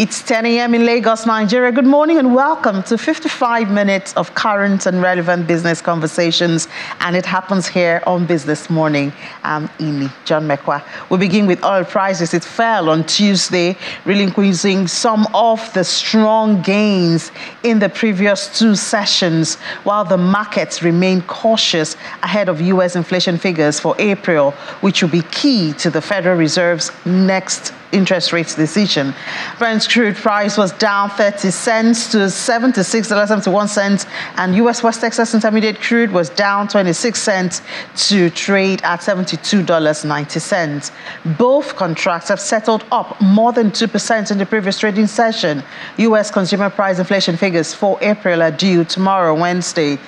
It's 10 a.m. in Lagos, Nigeria. Good morning and welcome to 55 minutes of current and relevant business conversations. And it happens here on Business Morning. I'm Ini John Mekwa. We begin with oil prices. It fell on Tuesday, relinquishing some of the strong gains in the previous two sessions, while the markets remain cautious ahead of U.S. inflation figures for April, which will be key to the Federal Reserve's next interest rates decision. Brent crude price was down 30 cents to $76.71, and U.S. West Texas Intermediate crude was down 26 cents to trade at $72.90. Both contracts have settled up more than 2% in the previous trading session. U.S. consumer price inflation figures for April are due tomorrow, Wednesday.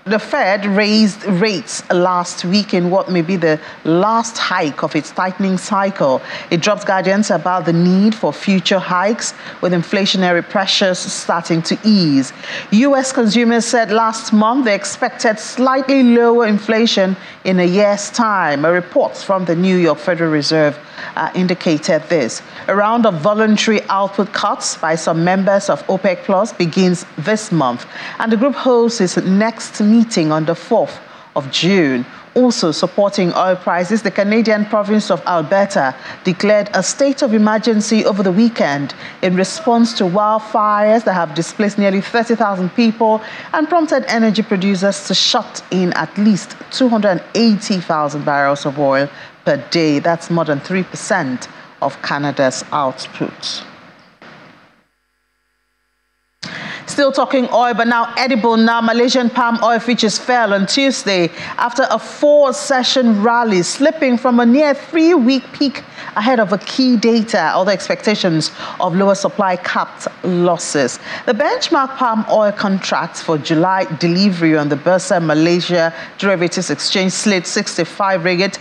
The Fed raised rates last week in what may be the last hike of its tightening cycle. It dropped guidance about the need for future hikes, with inflationary pressures starting to ease. U.S. consumers said last month they expected slightly lower inflation in a year's time. A report from the New York Federal Reserve indicated this. A round of voluntary output cuts by some members of OPEC Plus begins this month, and the group hosts its next meeting on the 4th of June. Also supporting oil prices, the Canadian province of Alberta declared a state of emergency over the weekend in response to wildfires that have displaced nearly 30,000 people and prompted energy producers to shut in at least 280,000 barrels of oil per day. That's more than 3% of Canada's output. Still talking oil, but now edible. Now, Malaysian palm oil futures fell on Tuesday after a 4-session rally, slipping from a near 3-week peak ahead of a key data or the expectations of lower supply capped losses. The benchmark palm oil contracts for July delivery on the Bursa Malaysia Derivatives Exchange slid 65 ringgit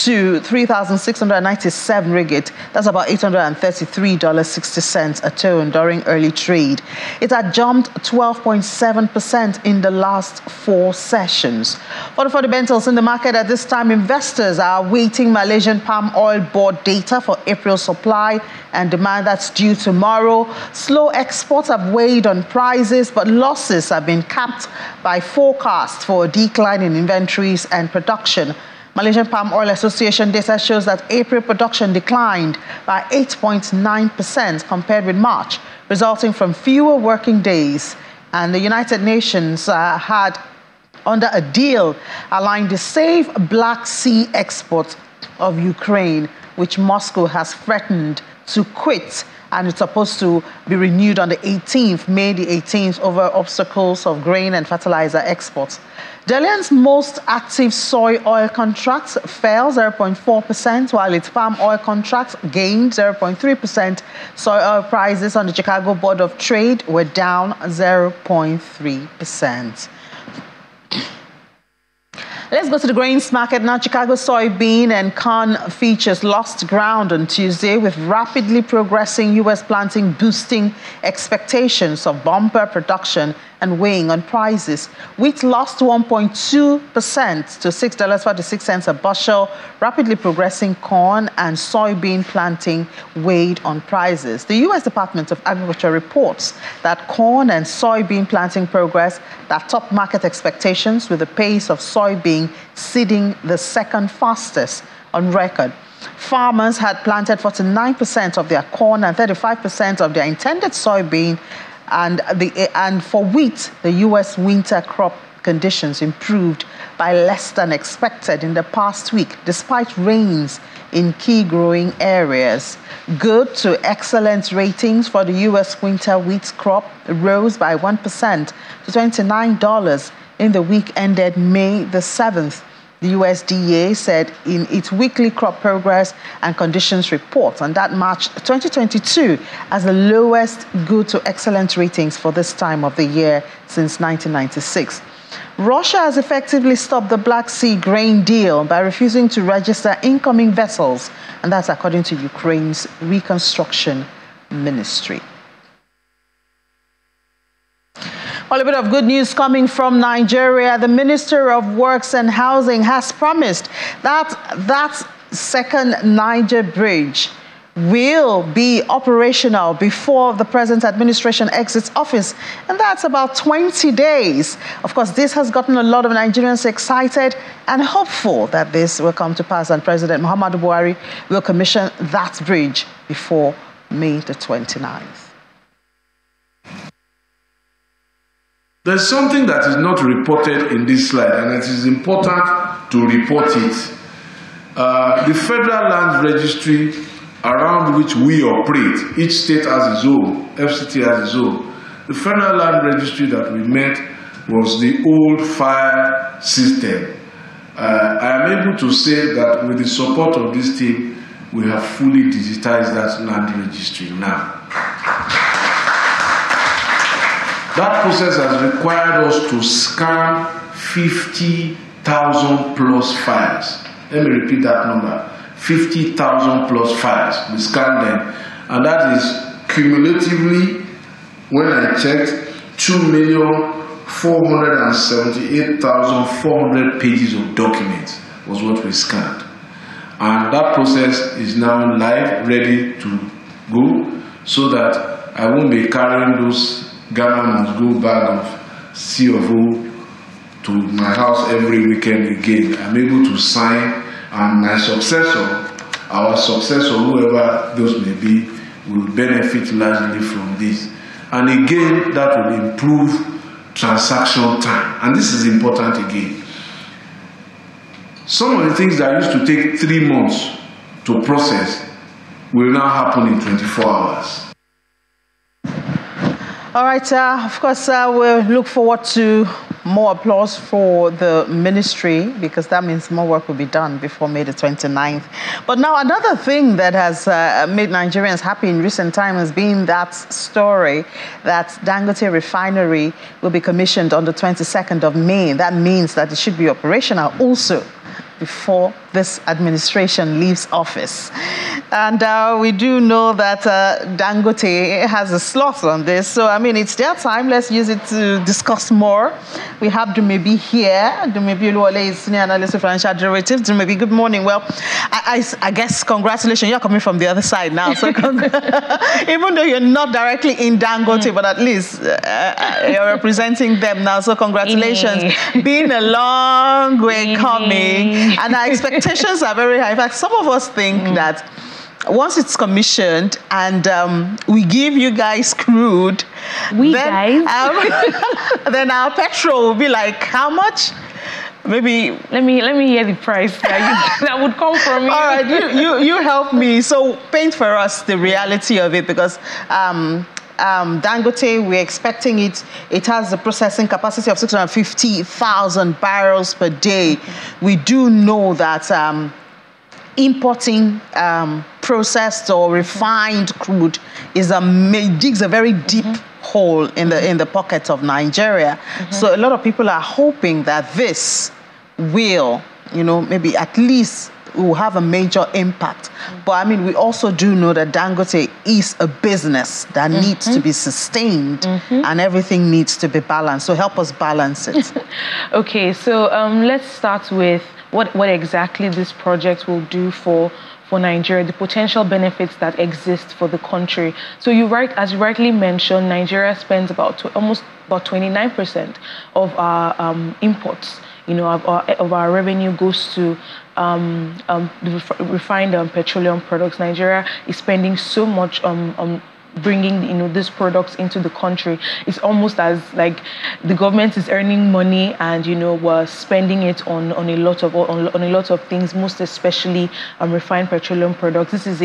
to 3,697 ringgit. That's about $833.60 a ton during early trade. It had jumped 12.7% in the last 4 sessions. For the fundamentals in the market at this time, investors are awaiting Malaysian Palm Oil Board data for April supply and demand that's due tomorrow. Slow exports have weighed on prices, but losses have been capped by forecasts for a decline in inventories and production. Malaysian Palm Oil Association data shows that April production declined by 8.9% compared with March, resulting from fewer working days. And the United Nations had, under a deal, aligned the safe Black Sea exports of Ukraine, which Moscow has threatened to quit, and it's supposed to be renewed on the 18th, May the 18th, over obstacles of grain and fertilizer exports. Dalian's most active soy oil contracts fell 0.4%, while its palm oil contracts gained 0.3%. Soy oil prices on the Chicago Board of Trade were down 0.3%. Let's go to the grains market now. Chicago soybean and corn futures lost ground on Tuesday, with rapidly progressing U.S. planting boosting expectations of bumper production and weighing on prices. Wheat lost 1.2% to $6.46 a bushel. Rapidly progressing corn and soybean planting weighed on prices. The U.S. Department of Agriculture reports that corn and soybean planting progress that topped market expectations, with the pace of soybean seeding the second fastest on record. Farmers had planted 49% of their corn and 35% of their intended soybean. And for wheat, the U.S. winter crop conditions improved by less than expected in the past week, despite rains in key growing areas. Good to excellent ratings for the U.S. winter wheat crop rose by 1% to $29 in the week ended May the 7th. The USDA said in its weekly crop progress and conditions report, and that marked 2022 as the lowest good to excellent ratings for this time of the year since 1996. Russia has effectively stopped the Black Sea grain deal by refusing to register incoming vessels, and that's according to Ukraine's reconstruction ministry. Well, a bit of good news coming from Nigeria. The Minister of Works and Housing has promised that second Niger bridge will be operational before the present administration exits office, and that's about 20 days. Of course, this has gotten a lot of Nigerians excited and hopeful that this will come to pass, and President Muhammadu Buhari will commission that bridge before May the 29th. There's something that is not reported in this slide, and it is important to report it. The Federal Land Registry, around which we operate, each state has its own, FCT has its own. The Federal Land Registry that we met was the old fire system. I am able to say that with the support of this team, we have fully digitized that land registry now. That process has required us to scan 50,000 plus files. Let me repeat that number. 50,000 plus files. We scanned them. And that is cumulatively, when I checked, 2,478,400 pages of documents was what we scanned. And that process is now live, ready to go, so that I won't be carrying those Ghana must go bag of C of O to my house every weekend again. I'm able to sign, and my successor, our successor, whoever those may be, will benefit largely from this. And again, that will improve transaction time. And this is important again. Some of the things that used to take 3 months to process will now happen in 24 hours. All right, of course, we'll look forward to more applause for the ministry, because that means more work will be done before May the 29th. But now another thing that has made Nigerians happy in recent times has been that story that Dangote Refinery will be commissioned on the 22nd of May. That means that it should be operational also before this administration leaves office. And we do know that Dangote has a slot on this. So, I mean, it's their time. Let's use it to discuss more. We have Dumebi here. Dumebi Oluwole is Senior Analyst of Financial Derivatives. Dumebi, good morning. Well, I guess congratulations. You're coming from the other side now. So even though you're not directly in Dangote, but at least you're representing them now. So congratulations. Been a long way coming. And our expectations are very high. In fact, some of us think that once it's commissioned and we give you guys crude, then our petrol will be like, how much? Maybe let me hear the price that would come from you. All right, you help me. So paint for us the reality of it, because Dangote, we're expecting it has a processing capacity of 650,000 barrels per day. We do know that importing processed or refined crude digs a very deep hole in the pocket of Nigeria. So a lot of people are hoping that this will, maybe at least will have a major impact. But I mean, we also do know that Dangote is a business that needs to be sustained, and everything needs to be balanced. So help us balance it. Okay, so let's start with what exactly this project will do for Nigeria, the potential benefits that exist for the country. So as you rightly mentioned, Nigeria spends almost about 29% of our imports. Of our revenue goes to the refined petroleum products. Nigeria is spending so much bringing these products into the country. It's almost as like the government is earning money and we're spending it on a lot of things, most especially refined petroleum products. This is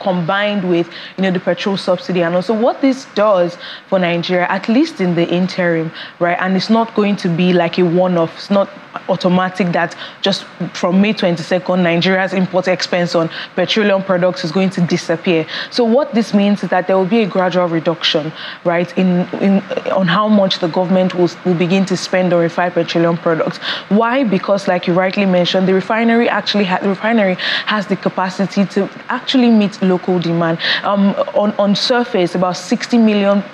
combined with the petrol subsidy, and also what this does for Nigeria, at least in the interim, right? And it's not going to be like a one-off. It's not automatic that just from May 22nd, Nigeria's import expense on petroleum products is going to disappear. So what this means is that there will be a gradual reduction, right, on how much the government will begin to spend on refined petroleum products. Why? Because, like you rightly mentioned, the refinery has the capacity to actually meet local demand. On surface, about 60 million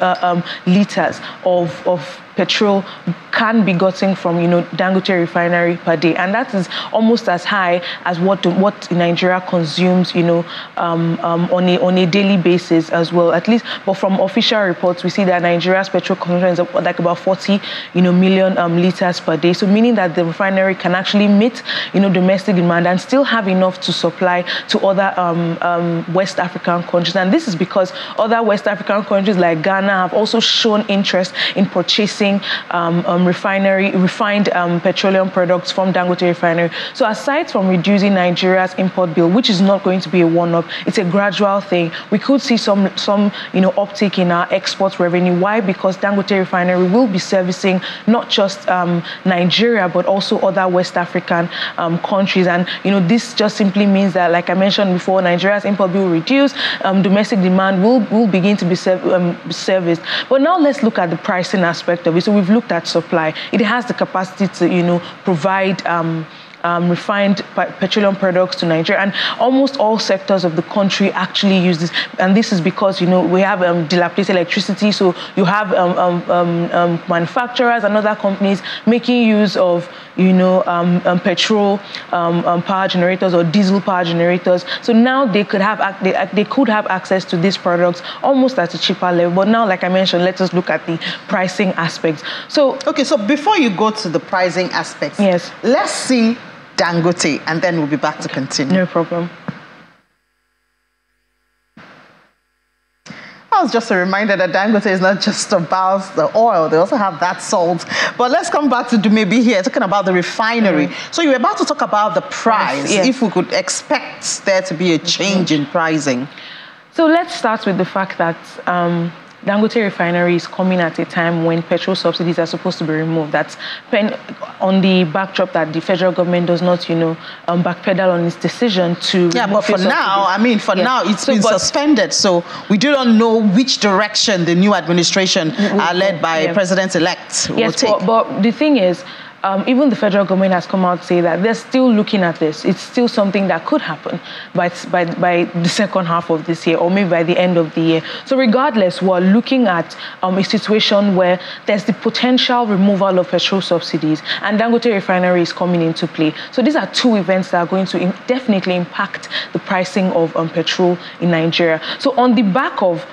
liters of petrol can be gotten from, Dangote Refinery per day. And that is almost as high as what Nigeria consumes, on a daily basis as well, at least. But from official reports, we see that Nigeria's petrol consumption is like about 40, million liters per day. So meaning that the refinery can actually meet, domestic demand and still have enough to supply to other West African countries. And this is because other West African countries like Ghana have also shown interest in purchasing refined petroleum products from Dangote Refinery. So aside from reducing Nigeria's import bill, which is not going to be a one-off, it's a gradual thing, we could see some uptick in our export revenue. Why? Because Dangote Refinery will be servicing not just Nigeria, but also other West African countries. And, this just simply means that, like I mentioned before, Nigeria's import bill will reduce, domestic demand will begin to be serviced. But now let's look at the pricing aspect of it. So we've looked at supply. It has the capacity to, provide refined petroleum products to Nigeria, and almost all sectors of the country actually use this. And this is because we have dilapidated electricity, so you have manufacturers and other companies making use of petrol power generators or diesel power generators. So now they could have access to these products almost at a cheaper level. But now, like I mentioned, let us look at the pricing aspects. So before you go to the pricing aspects, yes, let's see Dangote, and then we'll be back to continue. No problem. That was just a reminder that Dangote is not just about the oil, they also have that salt. But let's come back to maybe here, talking about the refinery. So you were about to talk about the price, yes. If we could expect there to be a change in pricing. So let's start with the fact that Dangote Refinery is coming at a time when petrol subsidies are supposed to be removed. That's on the backdrop that the federal government does not, backpedal on its decision to. Yeah, but for now, now it's been suspended. So we do not know which direction the new administration, led by President-elect, will take. But the thing is, even the federal government has come out to say that they're still looking at this. It's still something that could happen by the second half of this year, or maybe by the end of the year. So regardless, we're looking at a situation where there's the potential removal of petrol subsidies, and Dangote Refinery is coming into play. So these are two events that are going to definitely impact the pricing of petrol in Nigeria. So on the back of,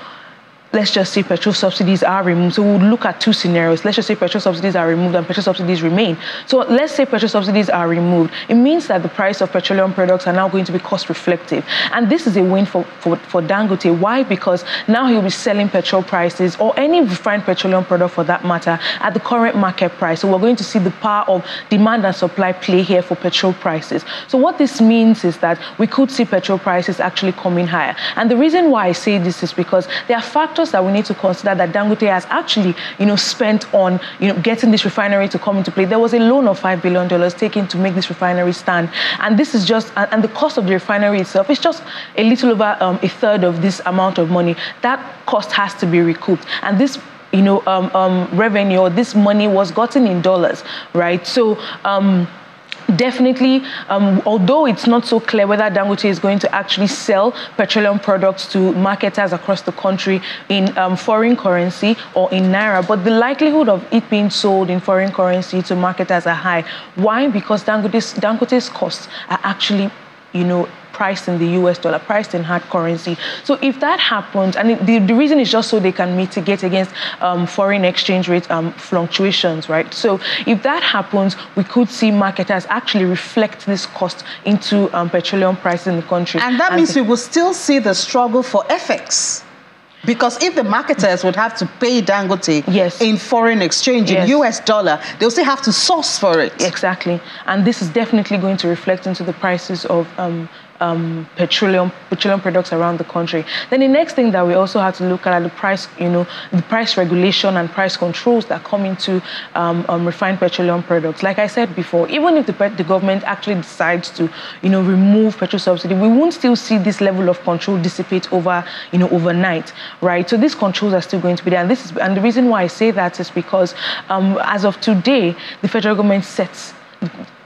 let's just say petrol subsidies are removed. So we'll look at two scenarios. Let's just say petrol subsidies are removed and petrol subsidies remain. So let's say petrol subsidies are removed. It means that the price of petroleum products are now going to be cost reflective. And this is a win for Dangote. Why? Because now he'll be selling petrol prices, or any refined petroleum product for that matter, at the current market price. So we're going to see the power of demand and supply play here for petrol prices. So what this means is that we could see petrol prices actually coming higher. And the reason why I say this is because there are factors that we need to consider that Dangote has actually, spent on, getting this refinery to come into play. There was a loan of $5 billion taken to make this refinery stand. And this is just, and the cost of the refinery itself is just a little over a third of this amount of money. That cost has to be recouped. And this, revenue, or this money was gotten in dollars, right? So, definitely, although it's not so clear whether Dangote is going to actually sell petroleum products to marketers across the country in foreign currency or in Naira, but the likelihood of it being sold in foreign currency to marketers are high. Why? Because Dangote's costs are actually, priced in the US dollar, priced in hard currency. So if that happens, and the reason is just so they can mitigate against foreign exchange rate fluctuations, right? So if that happens, we could see marketers actually reflect this cost into petroleum prices in the country. And that means we will still see the struggle for FX. Because if the marketers would have to pay Dangote in foreign exchange, in US dollar, they'll still have to source for it. Exactly. And this is definitely going to reflect into the prices of petroleum products around the country. Then the next thing that we also have to look at are the price, the price regulation and price controls that come into refined petroleum products. Like I said before, even if the government actually decides to, remove petrol subsidy, we won't still see this level of control dissipate over, overnight, right? So these controls are still going to be there. And the reason why I say that is because as of today, the federal government sets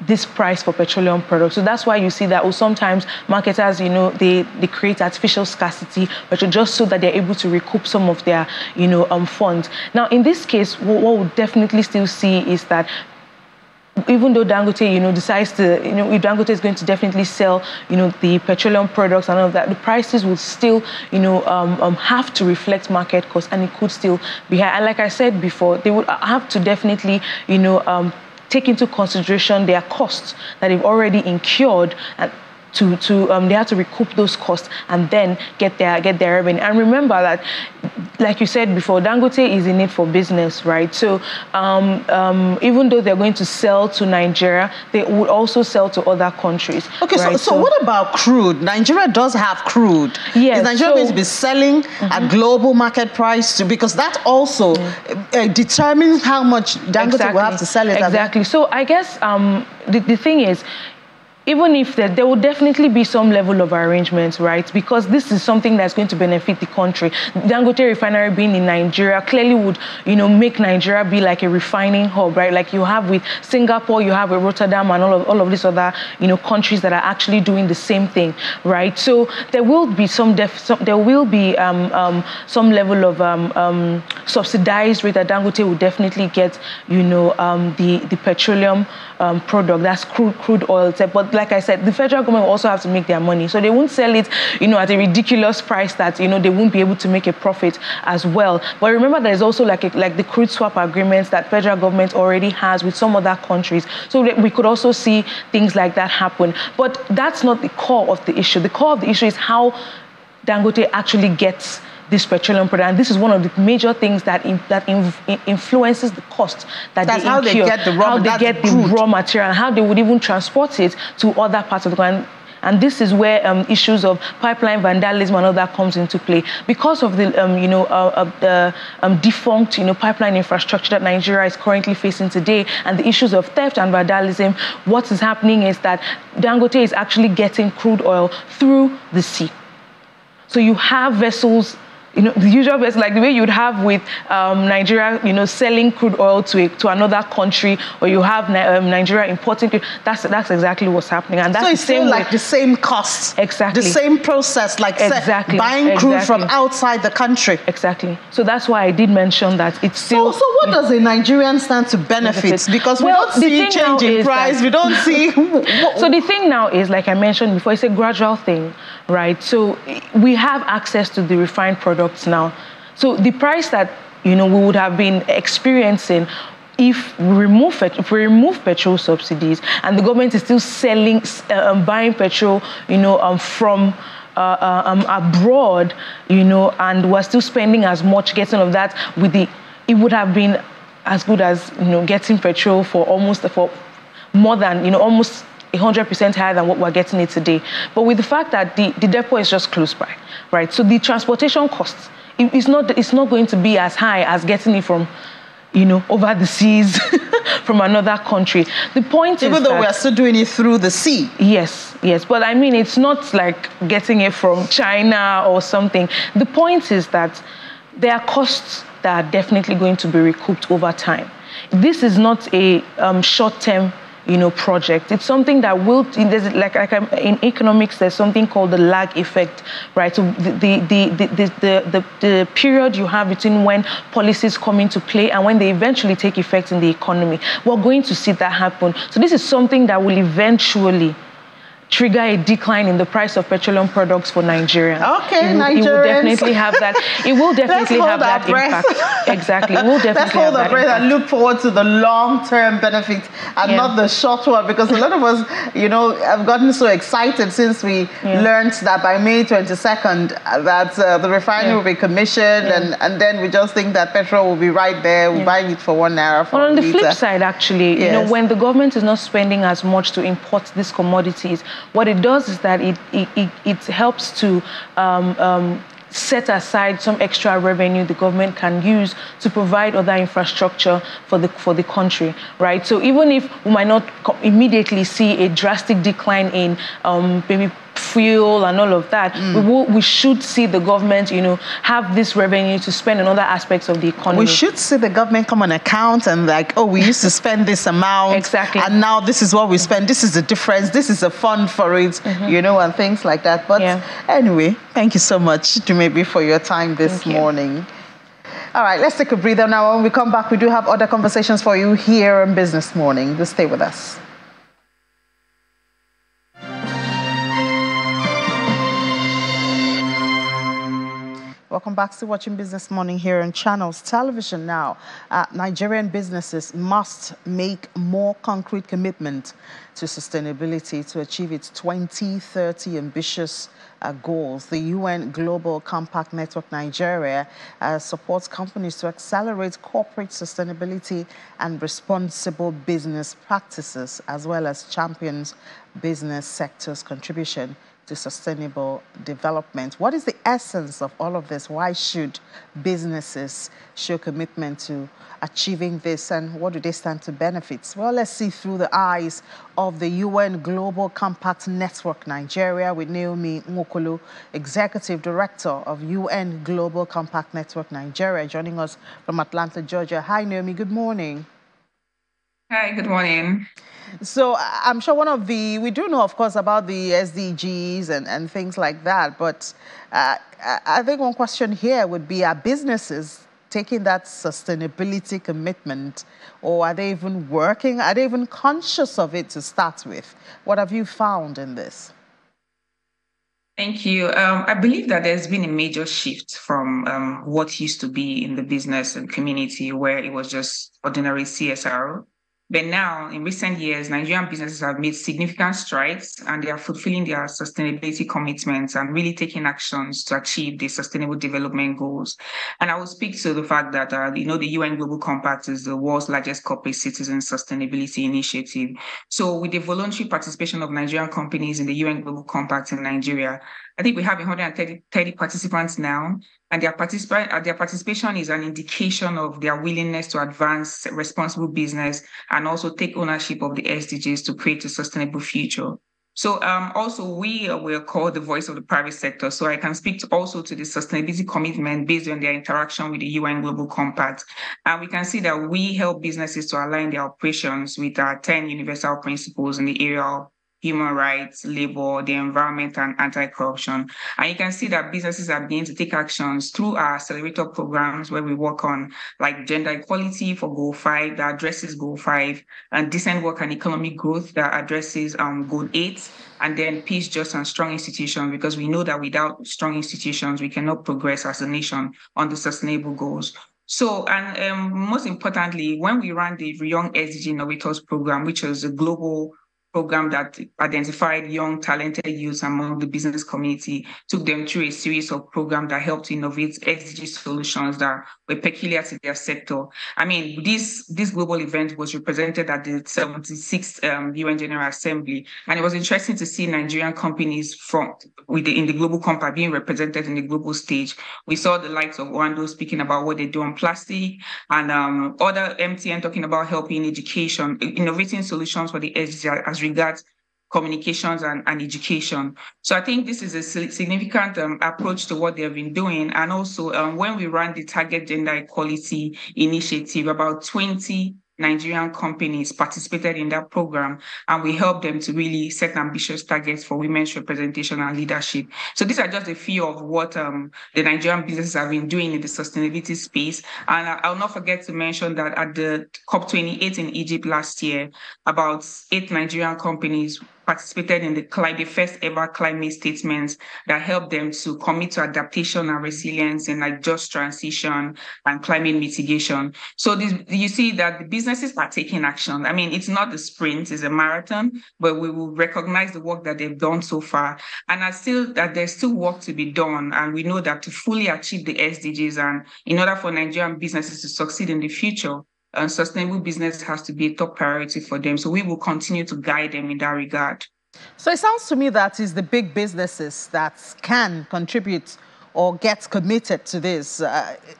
this price for petroleum products. So that's why you see that sometimes marketers, they create artificial scarcity, but just so that they're able to recoup some of their, funds. Now, in this case, what we'll definitely still see is that even though Dangote, decides to, if Dangote is going to definitely sell, the petroleum products and all of that, the prices will still, have to reflect market costs, and it could still be high. And like I said before, they would have to definitely, take into consideration their costs that they've already incurred, and they have to recoup those costs and then get their revenue. And remember that, like you said before, Dangote is in it for business, right? So even though they're going to sell to Nigeria, they would also sell to other countries. Okay, right? so what about crude? Nigeria does have crude. Yes. Is Nigeria going to be selling at global market price too? Because that also determines how much Dangote will have to sell it. Exactly. So I guess the thing is, even if there will definitely be some level of arrangements, right? Because this is something that's going to benefit the country. Dangote Refinery being in Nigeria clearly would, make Nigeria be like a refining hub, right? Like you have with Singapore, you have with Rotterdam, and all of these other, countries that are actually doing the same thing, right? So there will be some level of subsidized rate that Dangote will definitely get, the petroleum product, that's crude oil. But like I said, the federal government will also have to make their money. So they won't sell it, at a ridiculous price that, they won't be able to make a profit as well. But remember, there's also like the crude swap agreements that federal government already has with some other countries. So that we could also see things like that happen. But that's not the core of the issue. The core of the issue is how Dangote actually gets this petroleum product, and this is one of the major things that influences the cost that they incur, how they get the raw material, and how they would even transport it to other parts of the country. And this is where issues of pipeline vandalism and all that comes into play. Because of the, defunct, pipeline infrastructure that Nigeria is currently facing today, and the issues of theft and vandalism, what is happening is that Dangote is actually getting crude oil through the sea. So you have vessels, the usual vessel, like the way you'd have with Nigeria, selling crude oil to another country, or you have Nigeria importing crude. That's exactly what's happening, and that's so it's still like the same costs, exactly, the same process, like buying crude from outside the country. Exactly. So that's why I did mention that it's still. So what does a Nigerian stand to benefit? Because we don't see change in price. We don't see. So the thing now is, like I mentioned before, it's a gradual thing, right? So we have access to the refined products now. So the price that we would have been experiencing if we remove petrol subsidies, and the government is still selling, buying petrol, from abroad, and we're still spending as much getting of that it would have been as good as getting petrol for more than almost 100% higher than what we're getting it today. But with the fact that the depot is just close by, right? So the transportation costs, it's not going to be as high as getting it from, over the seas from another country. The point is, even though we're still doing it through the sea. Yes. But I mean, it's not like getting it from China or something. The point is that there are costs that are definitely going to be recouped over time. This is not a short-term project. It's something that will, in economics, there's something called the lag effect, right? So the period you have between when policies come into play and when they eventually take effect in the economy, we're going to see that happen. So this is something that will eventually trigger a decline in the price of petroleum products for Nigerians. Okay, Nigerians. It will definitely have that. It will definitely have that impact. Exactly. It will definitely Let's hold our breath and look forward to the long-term benefit and not the short one, because a lot of us, have gotten so excited since we learned that by May 22nd that the refinery will be commissioned, and then we just think that petrol will be right there. We're buying it for £1 for on the flip side, actually, when the government is not spending as much to import these commodities, what it does is that it helps to set aside some extra revenue the government can use to provide other infrastructure for the country, right? So even if we might not immediately see a drastic decline in maybe fuel and all of that, we should see the government, have this revenue to spend on other aspects of the economy. We should see the government come on account and like, oh, we used to spend this amount. Exactly. And now this is what we spend. This is the difference. This is a fund for it, and things like that. But anyway, thank you so much, Jumebi, for your time this morning. All right, let's take a breather now. When we come back, we do have other conversations for you here on Business Morning. Just stay with us. Welcome back to watching Business Morning here on Channels Television now. Nigerian businesses must make more concrete commitment to sustainability to achieve its 2030 ambitious goals. The UN Global Compact Network Nigeria supports companies to accelerate corporate sustainability and responsible business practices, as well as champions business sector's contribution to sustainable development. What is the essence of all of this? Why should businesses show commitment to achieving this, and what do they stand to benefit? Well, let's see through the eyes of the UN Global Compact Network Nigeria with Naomi Nwokolo, Executive Director of UN Global Compact Network Nigeria, joining us from Atlanta, Georgia. Hi, Naomi. Good morning. Hi, good morning. So I'm sure we do know, of course, about the SDGs and things like that, but I think one question here would be, are businesses taking that sustainability commitment, or are they even working? Are they even conscious of it to start with? What have you found in this? Thank you. I believe that there's been a major shift from what used to be in the business and community, where it was just ordinary CSR. But now, in recent years, Nigerian businesses have made significant strides, and they are fulfilling their sustainability commitments and really taking actions to achieve the sustainable development goals. And I will speak to the fact that, the UN Global Compact is the world's largest corporate citizen sustainability initiative. So with the voluntary participation of Nigerian companies in the UN Global Compact in Nigeria, I think we have 130 participants now, and their participation is an indication of their willingness to advance responsible business and also take ownership of the SDGs to create a sustainable future. So also we are called the voice of the private sector. So I can speak also to the sustainability commitment based on their interaction with the UN Global Compact. And we can see that we help businesses to align their operations with our 10 universal principles in the area of human rights, labor, the environment, and anti-corruption. And you can see that businesses are beginning to take actions through our accelerator programs, where we work on like gender equality for Goal 5, that addresses Goal 5, and decent work and economic growth that addresses Goal 8, and then peace, just, and strong institutions, because we know that without strong institutions, we cannot progress as a nation on the sustainable goals. So, and most importantly, when we ran the Young SDG Innovators Program, which was a global program that identified young, talented youths among the business community, took them through a series of programs that helped to innovate SDG solutions that were peculiar to their sector. I mean, this global event was represented at the 76th UN General Assembly, and it was interesting to see Nigerian companies in the Global Compact being represented in the global stage. We saw the likes of Wando speaking about what they do on plastic, and other MTN talking about helping education, innovating solutions for the SDG as regards communications and education. So I think this is a significant approach to what they have been doing. And also when we ran the Target Gender Equality Initiative, about 20 Nigerian companies participated in that program, and we helped them to really set ambitious targets for women's representation and leadership. So these are just a few of what the Nigerian businesses have been doing in the sustainability space. And I'll not forget to mention that at the COP28 in Egypt last year, about 8 Nigerian companies participated in the first ever climate statements that helped them to commit to adaptation and resilience in like just transition and climate mitigation. So you see that the businesses are taking action. I mean, it's not a sprint, it's a marathon, but we will recognize the work that they've done so far. And there's still work to be done. And we know that to fully achieve the SDGs, and in order for Nigerian businesses to succeed in the future, sustainable business has to be a top priority for them. So we will continue to guide them in that regard. So it sounds to me that it's the big businesses that can contribute or get committed to this.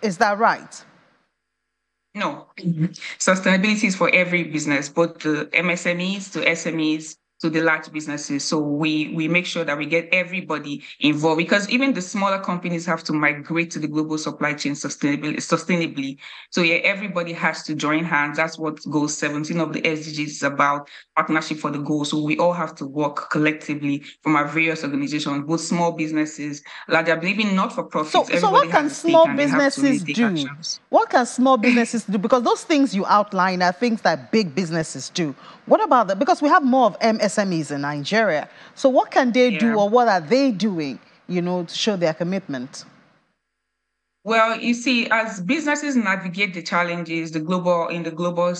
Is that right? No. Sustainability is for every business, both the MSMEs to SMEs to the large businesses. So we make sure that we get everybody involved, because even the smaller companies have to migrate to the global supply chain sustainably. So yeah, everybody has to join hands. That's what goal 17 of the SDGs is about, partnership for the goal. So we all have to work collectively from our various organizations, both small businesses, larger, even not-for-profits. So what can small businesses do? What can small businesses do? Because those things you outline are things that big businesses do. What about that? Because we have more of MSMEs in Nigeria. So what can they do, or what are they doing, to show their commitment? Well, you see, as businesses navigate the challenges in the global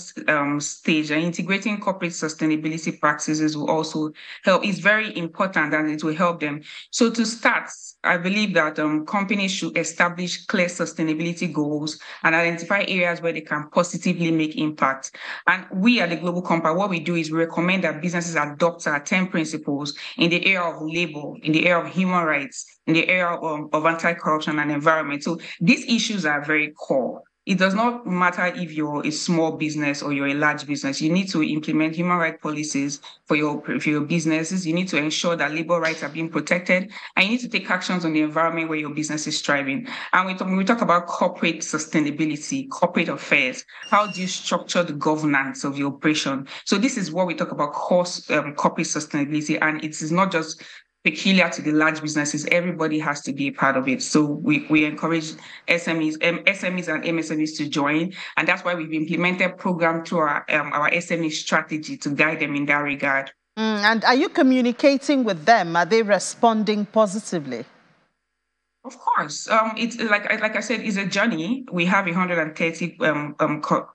stage, and integrating corporate sustainability practices will also help. It's very important, and it will help them. So to start, I believe that companies should establish clear sustainability goals and identify areas where they can positively make impact. And we at the Global Compact, what we do is we recommend that businesses adopt our 10 principles in the area of labor, in the area of human rights, in the area of anti-corruption and environment. So these issues are very core. It does not matter if you're a small business or you're a large business. You need to implement human rights policies for your businesses. You need to ensure that labor rights are being protected, and you need to take actions on the environment where your business is thriving. And when we talk about corporate sustainability, corporate affairs, how do you structure the governance of your operation? So this is what we talk about corporate sustainability, and it is not just peculiar to the large businesses. Everybody has to be a part of it. So we encourage SMEs and MSMEs to join, and that's why we've implemented program through our SME strategy to guide them in that regard. And are you communicating with them? Are they responding positively? Of course. It's like I said, it's a journey. We have 130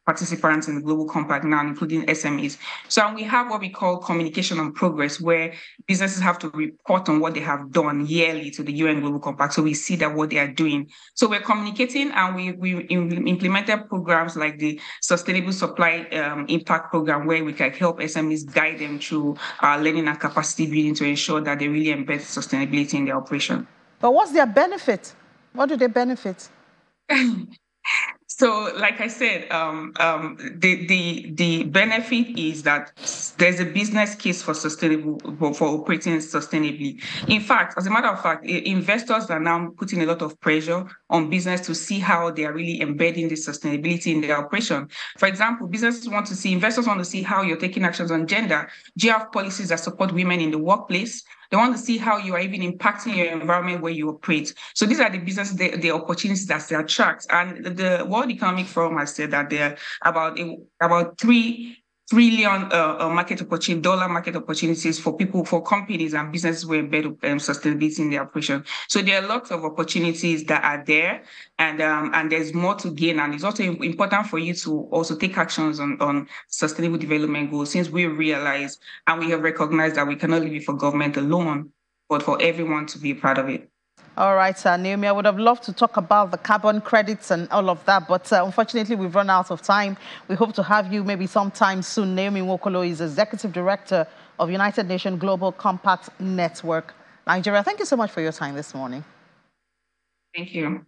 participants in the Global Compact now, including SMEs. So we have what we call communication on progress, where businesses have to report on what they have done yearly to the UN Global Compact. So we see that what they are doing. So we're communicating, and we implemented programs like the Sustainable Supply Impact Program, where we can help SMEs guide them through learning and capacity building to ensure that they really embed sustainability in their operation. But what's their benefit? What do they benefit? So, like I said, the benefit is that there's a business case for operating sustainably. In fact, as a matter of fact, investors are now putting a lot of pressure on business to see how they are really embedding this sustainability in their operation. For example, investors want to see how you're taking actions on gender. Do you have policies that support women in the workplace? They want to see how you are even impacting your environment where you operate. So these are the business, the opportunities that they attract. And the World Economic Forum has said that there are about 3 trillion market opportunities for companies and businesses who embed sustainability in their operation. So there are lots of opportunities that are there, and there's more to gain. And it's also important for you to also take actions on sustainable development goals, since we realize and we have recognized that we cannot leave it for government alone, but for everyone to be a part of it. All right, Naomi, I would have loved to talk about the carbon credits and all of that, but unfortunately, we've run out of time. We hope to have you maybe sometime soon. Naomi Nwokolo is Executive Director of United Nations Global Compact Network, Nigeria. Thank you so much for your time this morning. Thank you.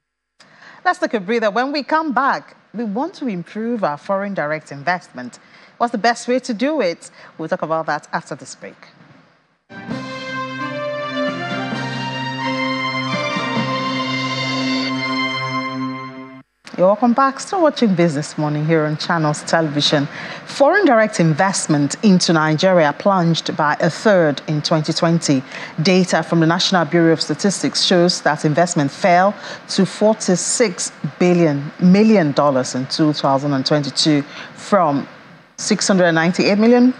Let's take a breather. When we come back, we want to improve our foreign direct investment. What's the best way to do it? We'll talk about that after this break. You're welcome back. Still watching Business Morning here on Channels Television. Foreign direct investment into Nigeria plunged by a third in 2020. Data from the National Bureau of Statistics shows that investment fell to $46 million in 2022 from $698 million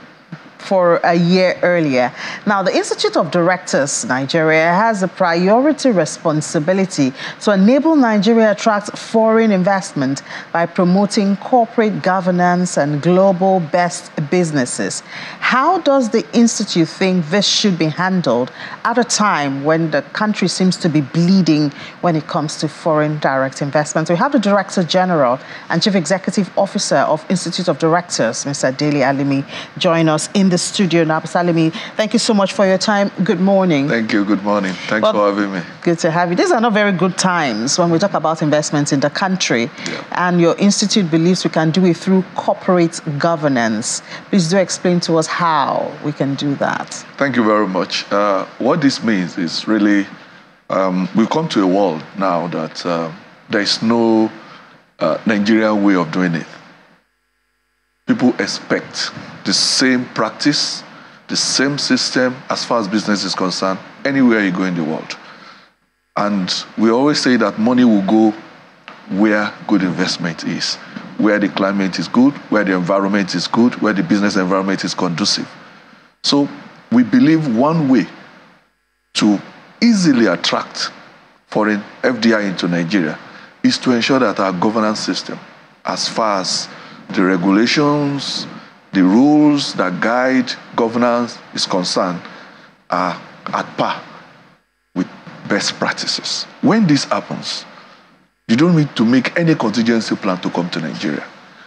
for a year earlier. Now, the Institute of Directors, Nigeria, has a priority responsibility to enable Nigeria to attract foreign investment by promoting corporate governance and global best businesses. How does the Institute think this should be handled at a time when the country seems to be bleeding when it comes to foreign direct investment? We have the Director General and Chief Executive Officer of Institute of Directors, Mr. Dele Alimi, join us in the studio now. Salimi, thank you so much for your time. Good morning. Thank you. Good morning. Thanks for having me. Good to have you. These are not very good times when we talk about investments in the country. Yeah. And your institute believes we can do it through corporate governance. Please do explain to us how we can do that. Thank you very much. What this means is really, we've come to a world now that there is no Nigerian way of doing it. People expect the same practice, the same system as far as business is concerned, anywhere you go in the world. And we always say that money will go where good investment is, where the climate is good, where the environment is good, where the business environment is conducive. So we believe one way to easily attract foreign FDI into Nigeria is to ensure that our governance system, as far as the regulations, the rules that guide governance is concerned, are at par with best practices. When this happens, you don't need to make any contingency plan to come to Nigeria,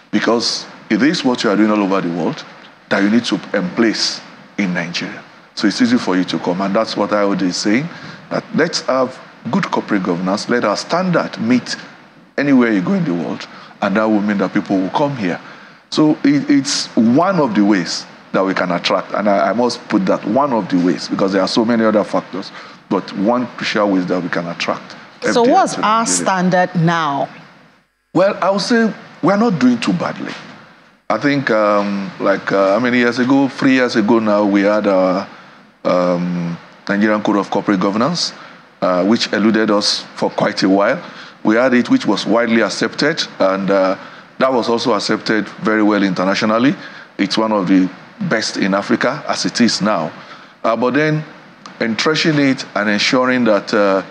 because it is what you are doing all over the world that you need to emplace in Nigeria. So it's easy for you to come, and that's what I would be saying, that let's have good corporate governance, let our standard meet anywhere you go in the world, and that will mean that people will come here. So it's one of the ways that we can attract, and I must put that one of the ways, because there are so many other factors, but one crucial way that we can attract. So what's our standard now? Well, I would say we're not doing too badly. I think how many years ago, 3 years ago now, we had our Nigerian Code of Corporate Governance, which eluded us for quite a while. We had it, which was widely accepted, and that was also accepted very well internationally. It's one of the best in Africa, as it is now. But then entrenching it and ensuring that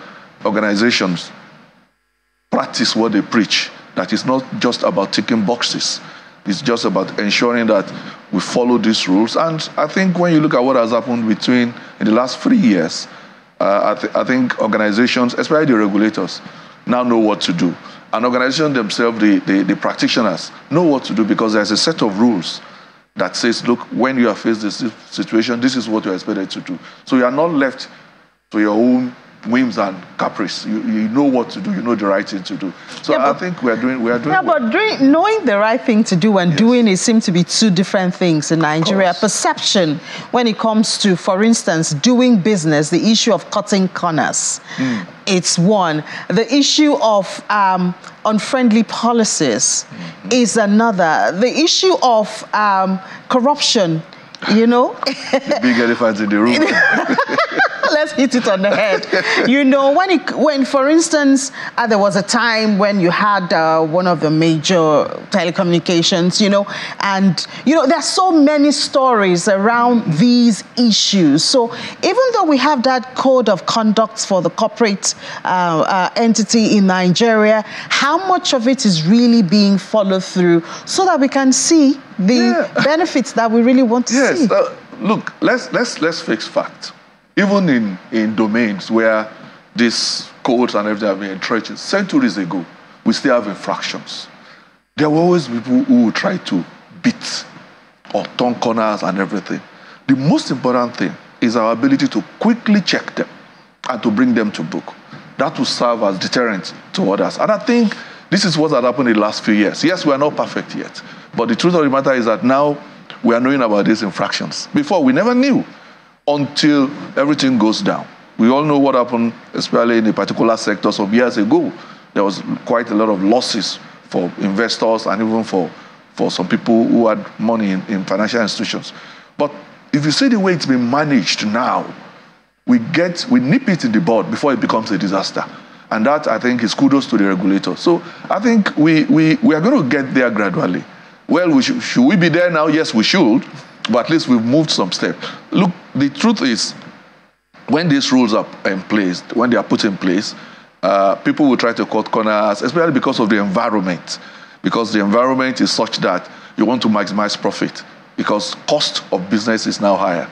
organizations practice what they preach, that it's not just about ticking boxes. It's just about ensuring that we follow these rules. And I think when you look at what has happened in the last 3 years, I think organizations, especially the regulators, now know what to do. And organizations themselves, the practitioners, know what to do, because there's a set of rules that says, look, when you are faced with this situation, this is what you're expected to do. So you are not left to your own whims and caprice. You know what to do. You know the right thing to do. So yeah, I think we are doing well. But knowing the right thing to do and doing it seem to be two different things in Nigeria. Perception, when it comes to, for instance, doing business, the issue of cutting corners, it's one. The issue of unfriendly policies is another. The issue of corruption, you know. The big elephant in the room. Let's hit it on the head. You know, when for instance, there was a time when you had one of the major telecommunications, you know, and, you know, there's so many stories around these issues. So even though we have that code of conduct for the corporate entity in Nigeria, how much of it is really being followed through so that we can see the benefits that we really want to see? Look, let's fix facts. Even in domains where these codes and everything have been entrenched centuries ago, we still have infractions. There were always people who would try to beat or turn corners and everything. The most important thing is our ability to quickly check them and to bring them to book. That will serve as deterrent to others. And I think this is what has happened in the last few years. Yes, we are not perfect yet, but the truth of the matter is that now we are knowing about these infractions. Before, we never knew, until everything goes down. We all know what happened, especially in a particular sector some years ago. There was quite a lot of losses for investors and even for some people who had money in financial institutions. But if you see the way it's been managed now, we nip it in the bud before it becomes a disaster. And that, I think, is kudos to the regulator. So I think we are going to get there gradually. Well, should we be there now? Yes, we should. But at least we've moved some steps. Look, the truth is, when these rules are in place, when they are put in place, people will try to cut corners, especially because of the environment. Because the environment is such that you want to maximize profit, because cost of business is now higher.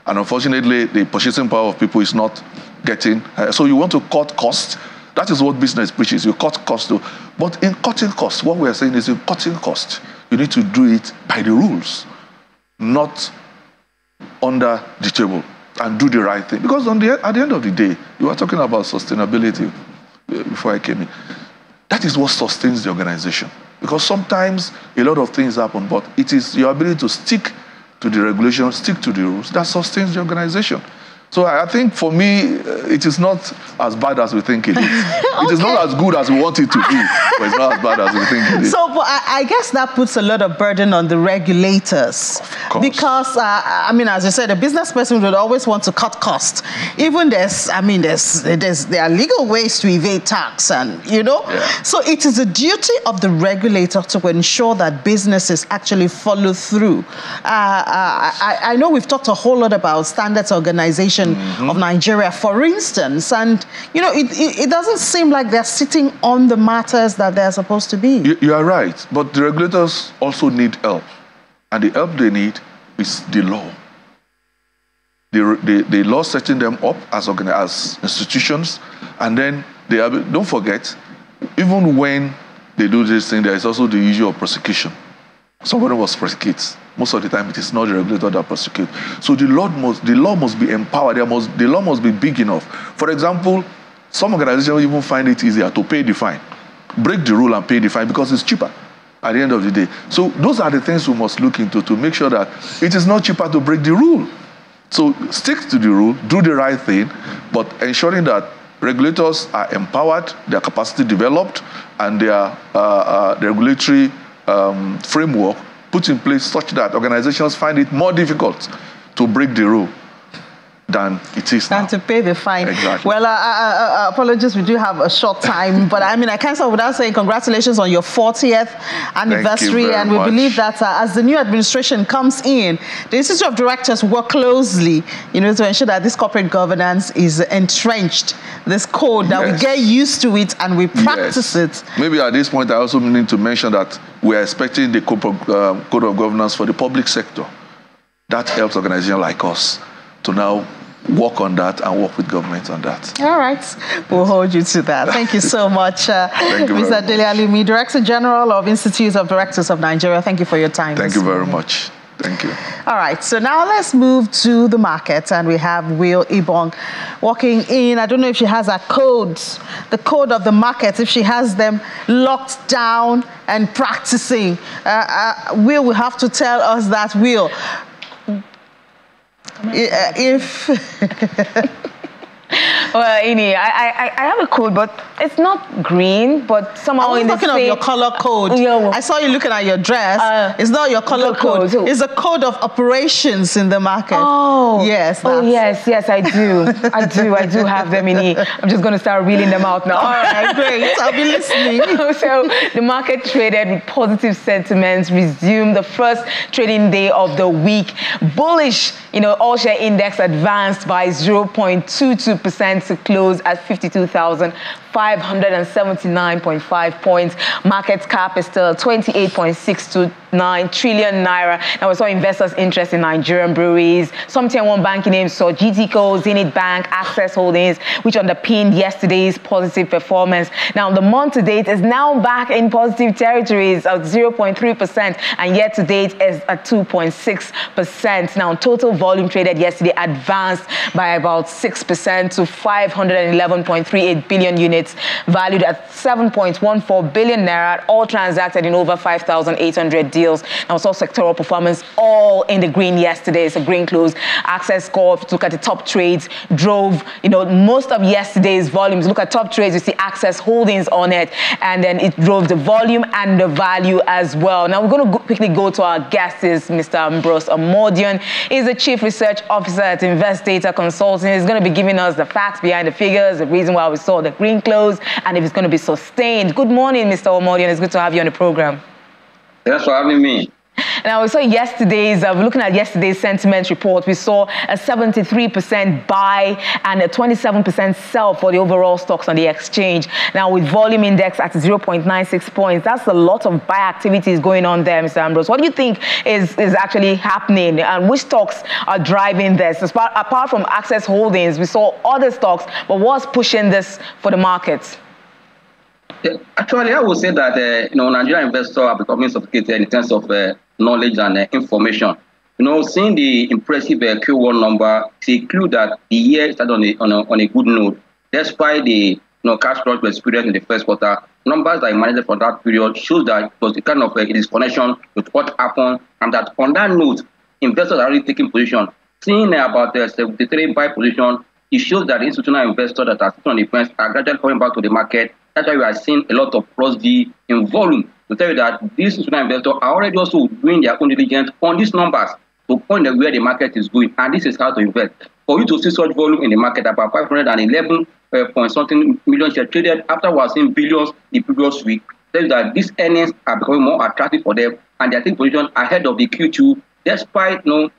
And unfortunately, the purchasing power of people is not getting higher. So you want to cut costs. That is what business preaches. You cut costs too. But in cutting costs, what we are saying is in cutting costs, you need to do it by the rules, not under the table and do the right thing. Because at the end of the day, you were talking about sustainability before I came in. That is what sustains the organization. Because sometimes a lot of things happen, but it is your ability to stick to the regulations, stick to the rules, that sustains the organization. So I think for me, it is not as bad as we think it is. Okay. It is not as good as we want it to be, but it's not as bad as we think it is. So I guess that puts a lot of burden on the regulators. Of course. Because, I mean, as you said, a business person would always want to cut costs. Even there are legal ways to evade tax and, you know. Yeah. So it is a duty of the regulator to ensure that businesses actually follow through. I know we've talked a whole lot about standards organization of Nigeria, for instance, and you know it doesn't seem like they're sitting on the matters that they're supposed to be. You are right, but the regulators also need help, and the help they need is the law. The law setting them up as institutions, and then don't forget, even when they do this thing, there is also the issue of prosecution. Somebody must prosecute. Most of the time, it is not the regulator that prosecutes. So the law must be empowered. The law must be big enough. For example, some organizations even find it easier to pay the fine, break the rule and pay the fine because it's cheaper at the end of the day. So those are the things we must look into to make sure that it is not cheaper to break the rule. So stick to the rule, do the right thing, but ensuring that regulators are empowered, their capacity developed, and their regulatory framework put in place such that organizations find it more difficult to break the rule than it is now. And to pay the fine. Exactly. Well, apologies, we do have a short time, but I mean, I can't start without saying congratulations on your 40th anniversary, and we believe that as the new administration comes in, the Institute of Directors work closely, you know, to ensure that this corporate governance is entrenched, this code, that we get used to it and we practice it. Maybe at this point, I also need to mention that we are expecting the code of governance for the public sector. That helps organizations like us to now work on that and work with government on that. All right. We'll hold you to that. Thank you so much, Mr. Dele Alimi, Director General of Institute of Directors of Nigeria. Thank you for your time. Thank you very much. Thank you. All right, so now let's move to the market, and we have Will Ibong walking in. I don't know if she has her codes, the code of the market, if she has them locked down and practicing. Will have to tell us that, Will. If well, Ini, I have a code, but it's not green, but somehow in the same... I was talking of your color code. Yeah. I saw you looking at your dress. It's not your color code. So, it's a code of operations in the market. Oh. Yes. Oh, yes, I do. I do have them, Ini. I'm just going to start reeling them out now. All right, great. I'll be listening. So the market traded with positive sentiments, resumed the first trading day of the week. Bullish, all share index advanced by 0.22% to close at 52,579.5 points. Market cap is still 28.629 trillion naira. Now we saw investors' interest in Nigerian breweries. Some tier 1 banking names saw GTCO, Zenith Bank, Access Holdings, which underpinned yesterday's positive performance. Now the month to date is now back in positive territories of 0.3%, and year to date is at 2.6%. Now total volume traded yesterday advanced by about 6% to 511.38 billion units, valued at 7.14 billion naira, all transacted in over 5,800 deals. Now, we saw sectoral performance all in the green yesterday. It's a green close. Access Score, if you look at the top trades, drove, most of yesterday's volumes. Look at top trades, you see Access Holdings on it, and then it drove the volume and the value as well. Now, we're going to quickly go to our guest, Mr. Ambrose Omodion. He's the Chief Research Officer at Invest Data Consulting. He's going to be giving us the facts behind the figures, the reason why we saw the green close, and if it's going to be sustained. Good morning, Mr. Omodion. It's good to have you on the program. Thanks for having me. Now, we saw looking at yesterday's sentiment report, we saw a 73% buy and a 27% sell for the overall stocks on the exchange. Now, with volume index at 0.96 points, that's a lot of buy activities going on there, Mr. Ambrose. What do you think is actually happening, and which stocks are driving this? Apart from Access Holdings, we saw other stocks, but what's pushing this for the markets? Actually, I would say that Nigerian investors are becoming sophisticated in terms of knowledge and information. Seeing the impressive Q1 number, it's a clue that the year started on a good note. Despite the cash crunch we experienced in the first quarter, numbers that emerged from that period shows that it was the kind of disconnection with what happened, and that on that note, investors are already taking position. Seeing about the 73 buy position, it shows that institutional investors that are sitting on the fence are gradually coming back to the market. That's why we are seeing a lot of plus D in volume. To tell you that these institutional investors are already also doing their own diligence on these numbers to point out where the market is going, and this is how to invest. For you to see such volume in the market, about 511 point something million shares traded after we are seeing billions the previous week, tells that these earnings are becoming more attractive for them, and they are taking position ahead of the Q2, despite the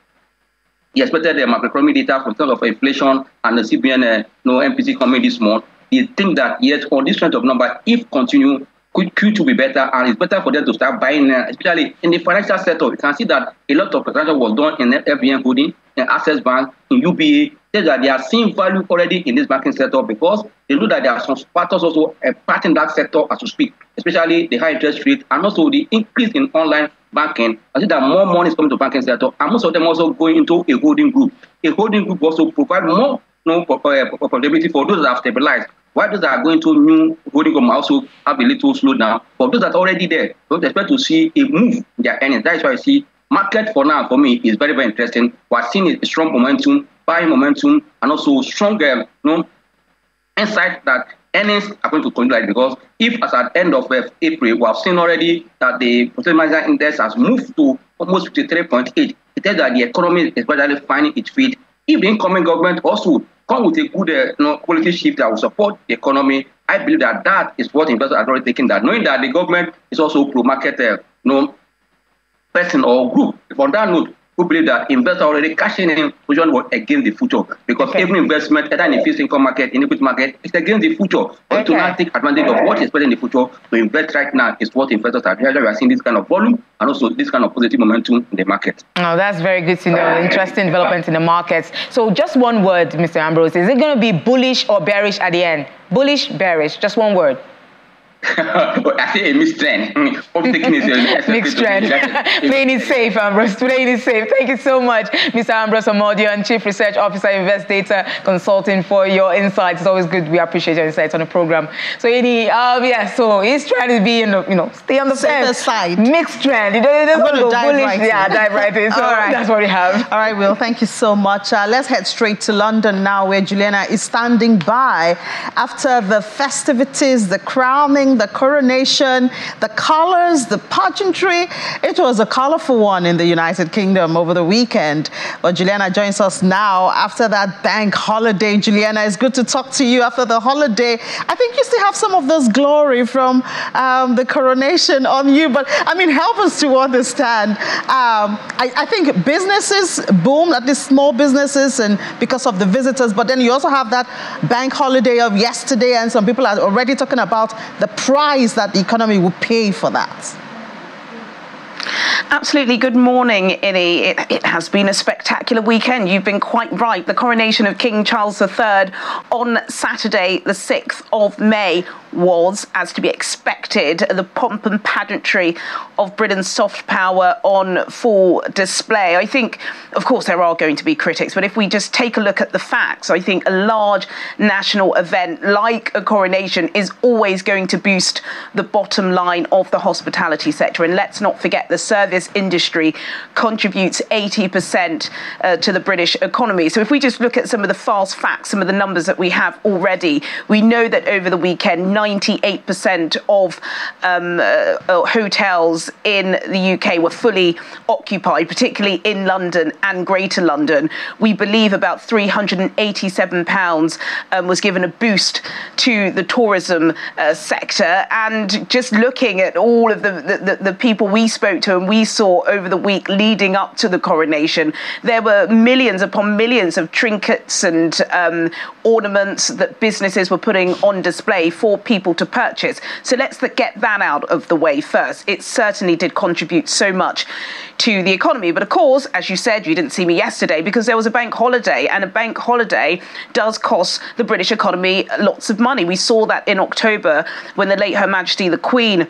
expected macroeconomic data from terms of inflation and the CBN MPC coming this month. They think that yet on this trend of number, if continue, could Q2 be better, and it's better for them to start buying, especially in the financial sector. You can see that a lot of transaction was done in FBN Holding, in Access Bank, in UBA. That they are seeing value already in this banking sector because they know that there are some factors also impacting that sector as we speak, especially the high interest rate and also the increase in online banking. I see that more money is coming to banking sector, and most of them also going into a holding group. A holding group also provide more profitability for those that have stabilized. While those that are going to new holding group also have a little slowdown, for those that are already there, don't expect to see a move in their earnings. That is why I see market for now, for me, is very, very interesting. We're seeing a strong momentum, buying momentum, and also stronger insight that earnings are going to continue, because if as at the end of April, we have seen already that the Purchasing Managers Index has moved to almost 53.8. It tells that the economy is gradually finding its feet. If the incoming government also come with a good quality shift that will support the economy, I believe that that is what investors are already taking, that knowing that the government is also pro-market person or group. On that note, who believe that investors are already cashing in position against the future, because every investment, either in the fixed income market, in the equity market, is against the future. But to not take advantage of what is expected in the future, to invest right now is what investors are doing. We are seeing this kind of volume and also this kind of positive momentum in the market. Oh, that's very good to know. Interesting developments in the markets. So just one word, Mr. Ambrose. Is it going to be bullish or bearish at the end? Bullish, bearish, just one word. I say a mixed trend. Mixed trend. Playing it safe, Ambrose. Playing it safe. Thank you so much, Mr. Ambrose Omodion, Chief Research Officer, Invest Data Consulting, for your insights. It's always good. We appreciate your insights on the program. So, so he's trying to be, stay on the fence side. Mixed trend. He doesn't want to go bullish. Dive right in. So that's what we have. All right, Will. Thank you so much. Let's head straight to London now, where Juliana is standing by after the festivities, the crowning, the coronation, the colors, the pageantry. It was a colorful one in the United Kingdom over the weekend. But Juliana joins us now after that bank holiday. Juliana, it's good to talk to you after the holiday. I think you still have some of this glory from the coronation on you, but help us to understand. I think businesses boomed, at least small businesses, and because of the visitors, but then you also have that bank holiday of yesterday, and some people are already talking about the price that the economy will pay for that. Absolutely. Good morning, Innie. It has been a spectacular weekend. You've been quite right. The coronation of King Charles III on Saturday, the 6th of May, was, as to be expected, the pomp and pageantry of Britain's soft power on full display. I think, of course, there are going to be critics, but if we just take a look at the facts, I think a large national event like a coronation is always going to boost the bottom line of the hospitality sector. And let's not forget, the service industry contributes 80% to the British economy. So if we just look at some of the fast facts, some of the numbers that we have already, we know that over the weekend, 98% of hotels in the UK were fully occupied, particularly in London and Greater London. We believe about £387 was given a boost to the tourism sector. And just looking at all of the people we spoke to and we saw over the week leading up to the coronation, there were millions upon millions of trinkets and ornaments that businesses were putting on display for people to purchase. So let's get that out of the way first. It certainly did contribute so much to the economy. But of course, as you said, you didn't see me yesterday because there was a bank holiday, and a bank holiday does cost the British economy lots of money. We saw that in October when the late Her Majesty the Queen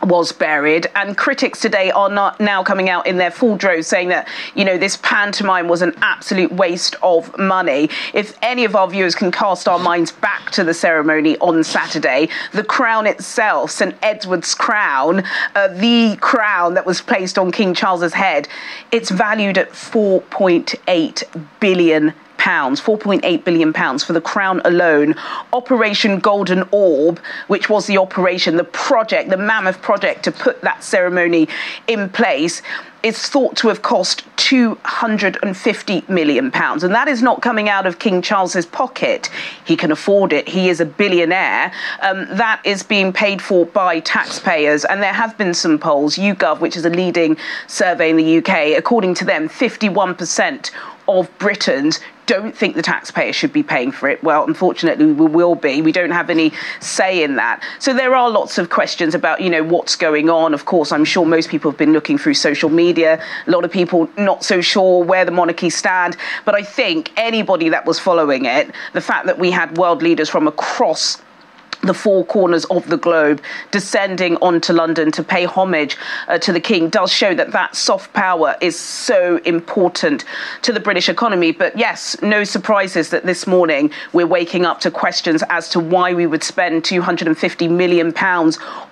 was buried, and critics today are not now coming out in their full droves saying that, you know, this pantomime was an absolute waste of money. If any of our viewers can cast our minds back to the ceremony on Saturday, the crown itself, St. Edward's crown, the crown that was placed on King Charles's head, it's valued at £4.8 billion. £4.8 billion for the crown alone. Operation Golden Orb, which was the operation, the project, the mammoth project to put that ceremony in place, is thought to have cost £250 million. And that is not coming out of King Charles's pocket. He can afford it. He is a billionaire. That is being paid for by taxpayers. And there have been some polls, YouGov, which is a leading survey in the UK, according to them, 51% of Britons don't think the taxpayer should be paying for it. Well, unfortunately, we will be. We don't have any say in that. So there are lots of questions about, you know, what's going on. Of course, I'm sure most people have been looking through social media. A lot of people not so sure where the monarchy stand. But I think anybody that was following it, the fact that we had world leaders from across the four corners of the globe descending onto London to pay homage to the King does show that that soft power is so important to the British economy. But yes, no surprises that this morning we're waking up to questions as to why we would spend £250 million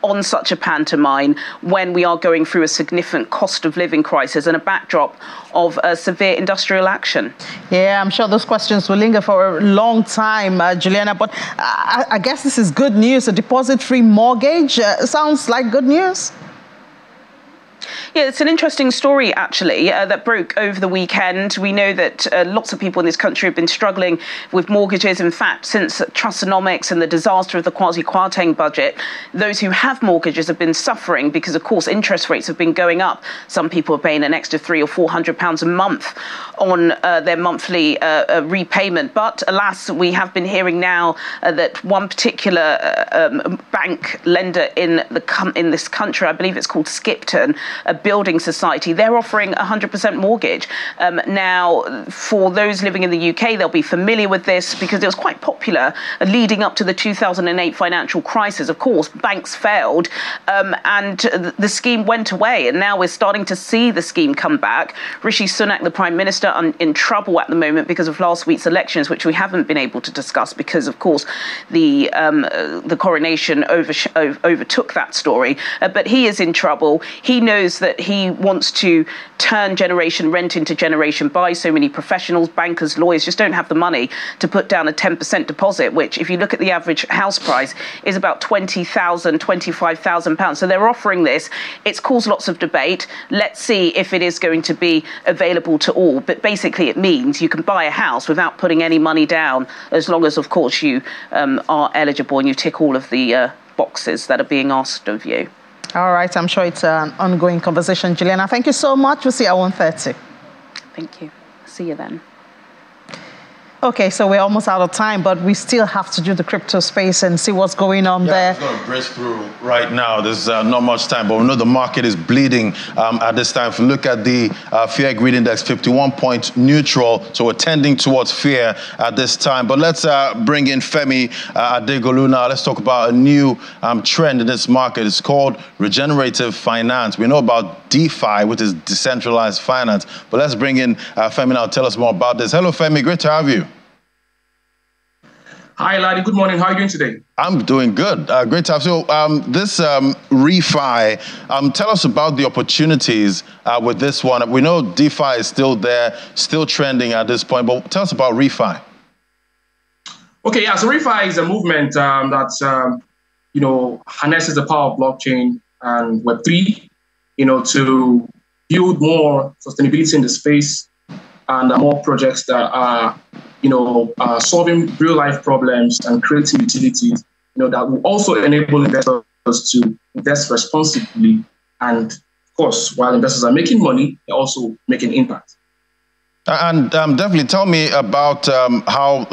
on such a pantomime when we are going through a significant cost of living crisis and a backdrop of severe industrial action. Yeah, I'm sure those questions will linger for a long time, Juliana, but I guess this is good news. A deposit-free mortgage sounds like good news. Yeah, it's an interesting story, actually, that broke over the weekend. We know that lots of people in this country have been struggling with mortgages. In fact, since Trustonomics and the disaster of the Kwasi Kwarteng budget, those who have mortgages have been suffering because, of course, interest rates have been going up. Some people are paying an extra £300 or £400 a month on their monthly repayment. But alas, we have been hearing now that one particular bank lender in this country, I believe it's called Skipton, a building society, they're offering 100% mortgage. Now, for those living in the UK, they'll be familiar with this because it was quite popular leading up to the 2008 financial crisis. Of course, banks failed and the scheme went away. And now we're starting to see the scheme come back. Rishi Sunak, the Prime Minister, in trouble at the moment because of last week's elections, which we haven't been able to discuss because, of course, the coronation overtook that story. But he is in trouble. He knows that he wants to turn generation rent into generation buy. So many professionals, bankers, lawyers just don't have the money to put down a 10% deposit, which, if you look at the average house price, is about £20,000, £25,000. So they're offering this. It's caused lots of debate. Let's see if it is going to be available to all. But basically, it means you can buy a house without putting any money down, as long as, of course, you are eligible and you tick all of the boxes that are being asked of you. All right, I'm sure it's an ongoing conversation. Juliana, thank you so much. We'll see you at 1:30. Thank you. See you then. Okay, so we're almost out of time, but we still have to do the crypto space and see what's going on there. I'm going to breeze through right now. There's not much time, but we know the market is bleeding at this time. If you look at the fear greed index, 51 point neutral, so we're tending towards fear at this time. But let's bring in Femi Adegolu now. Let's talk about a new trend in this market. It's called regenerative finance. We know about DeFi, which is decentralized finance, but let's bring in Femi now to tell us more about this. Hello, Femi. Great to have you. Hi, Ladi. Good morning. How are you doing today? I'm doing good. Great to have you. So this refi, tell us about the opportunities with this one. We know DeFi is still there, still trending at this point, but tell us about refi. Okay, yeah. So refi is a movement that harnesses the power of blockchain and Web3, to build more sustainability in the space and more projects that are solving real-life problems and creating utilities, that will also enable investors to invest responsibly. And of course, while investors are making money, they're also making impact. And definitely tell me about how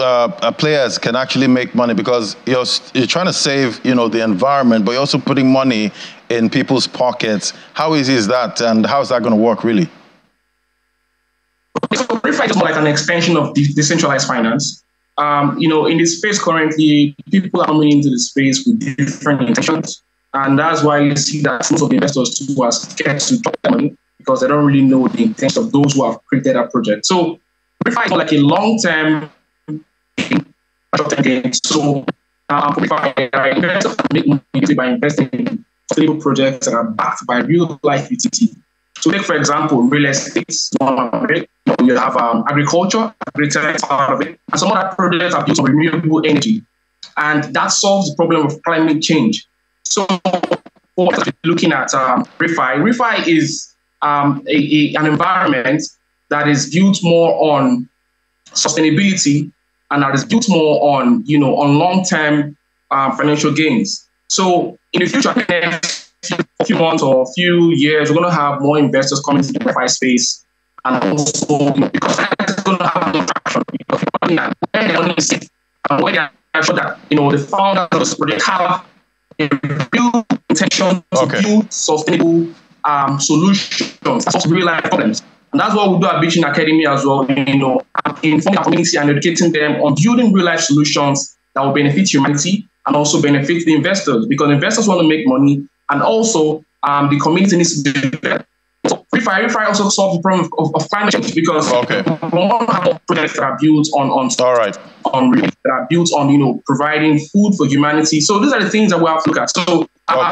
players can actually make money, because you're trying to save, the environment, but you're also putting money in people's pockets. How easy is that, and how is that going to work, really? So refi is more like an extension of decentralized finance. In this space currently, people are coming into the space with different intentions. And that's why you see that most of the investors too are scared to drop their money because they don't really know the intent of those who have created that project. So Refi is not like a long-term gain. So investors make money by investing in stable projects that are backed by real-life utility. So take, for example, real estate, you have agriculture, part of it, and some other projects are built on renewable energy. And that solves the problem of climate change. So what we're looking at Refi is an environment that is built more on sustainability and that is built more on, on long-term financial gains. So in the future, a few months or a few years, we're going to have more investors coming into the Refi space, and also because it's going to have more traction. Where they are sure that the founders really have a real intention to build sustainable solutions to solve real life problems. And that's what we do at Beachin Academy as well, informing our community and educating them on building real life solutions that will benefit humanity and also benefit the investors, because investors want to make money and also the community needs to be better. So Refi also solves the problem of climate change because we want to have projects that are built on providing food for humanity. So these are the things that we have to look at. So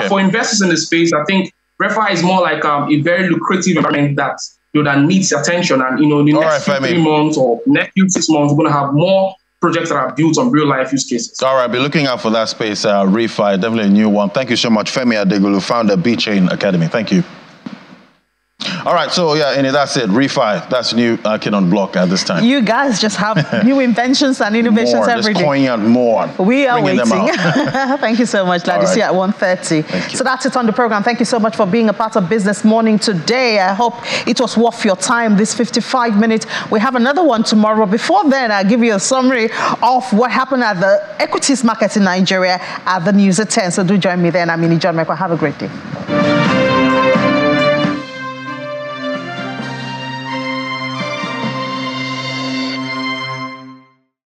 for investors in the space, I think Refi is more like a very lucrative environment that that needs attention. And the next 3 months or next 6 months, we're going to have more projects that are built on real life use cases. All right, be looking out for that space. Refi, definitely a new one. Thank you so much, Femi Adegulu, founder Beachin Academy. Thank you. All right, so and that's it. Refi, that's new kid on block at this time. You guys just have new inventions and innovations every day. Just coining out more. We are waiting. Thank you so much, glad to see you at 1:30. So that's it on the program. Thank you so much for being a part of Business Morning today. I hope it was worth your time, this 55 minutes. We have another one tomorrow. Before then, I'll give you a summary of what happened at the equities market in Nigeria at the news at 10. So do join me then. I'm John Mekwa. Have a great day.